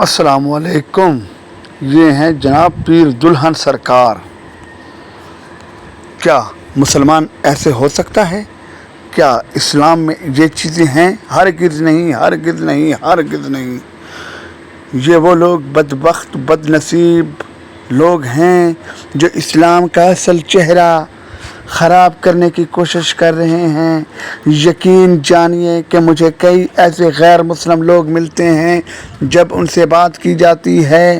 السلام علیکم۔ یہ ہیں جناب پیر دلہن سرکار۔ کیا مسلمان ایسے ہو سکتا ہے؟ کیا اسلام میں یہ چیزیں ہیں؟ ہرگز نہیں، ہرگز نہیں، ہرگز نہیں۔ یہ وہ لوگ بدبخت بد نصیب لوگ ہیں جو اسلام کا اصل چہرہ خراب کرنے کی کوشش کر رہے ہیں۔ یقین جانیے کہ مجھے کئی ایسے غیر مسلم لوگ ملتے ہیں، جب ان سے بات کی جاتی ہے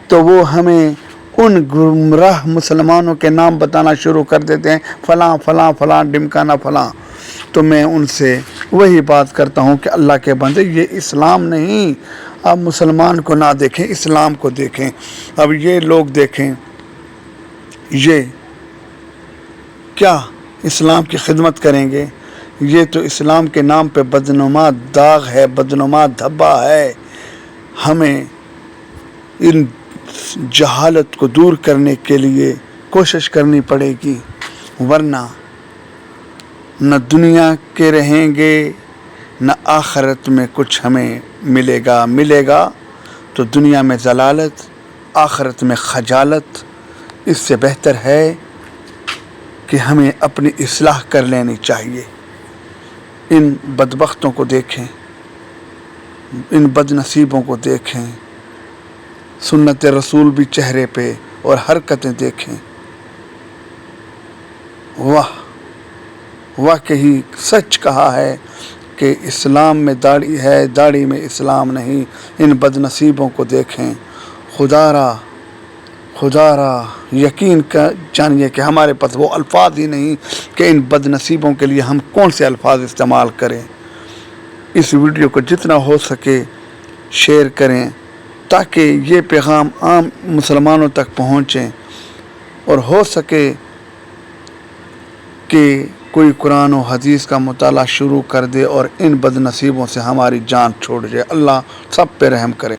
تو وہ ہمیں ان گمراہ مسلمانوں کے نام بتانا شروع کر دیتے ہیں، فلاں فلاں فلاں ڈمکانا فلاں۔ تو میں ان سے وہی بات کرتا ہوں کہ اللہ کے بندے، یہ اسلام نہیں۔ اب مسلمان کو نہ دیکھیں، اسلام کو دیکھیں۔ اب یہ لوگ دیکھیں، یہ کیا اسلام کی خدمت کریں گے؟ یہ تو اسلام کے نام پہ بدنما داغ ہے، بدنما دھبا ہے۔ ہمیں ان جہالت کو دور کرنے کے لیے کوشش کرنی پڑے گی، ورنہ نہ دنیا کے رہیں گے نہ آخرت میں کچھ ہمیں ملے گا تو دنیا میں ضلالت، آخرت میں خجالت۔ اس سے بہتر ہے کہ ہمیں اپنی اصلاح کر لینی چاہیے۔ ان بدبختوں کو دیکھیں، ان بد نصیبوں کو دیکھیں، سنت رسول بھی چہرے پہ اور حرکتیں دیکھیں۔ واقعی سچ کہا ہے کہ اسلام میں داڑھی ہے، داڑھی میں اسلام نہیں۔ ان بد نصیبوں کو دیکھیں۔ خدا را یقین جانیے کہ ہمارے پاس وہ الفاظ ہی نہیں کہ ان بد نصیبوں کے لیے ہم کون سے الفاظ استعمال کریں۔ اس ویڈیو کو جتنا ہو سکے شیئر کریں تاکہ یہ پیغام عام مسلمانوں تک پہنچیں، اور ہو سکے کہ کوئی قرآن و حدیث کا مطالعہ شروع کر دے اور ان بد نصیبوں سے ہماری جان چھوڑ جائے۔ اللہ سب پہ رحم کرے۔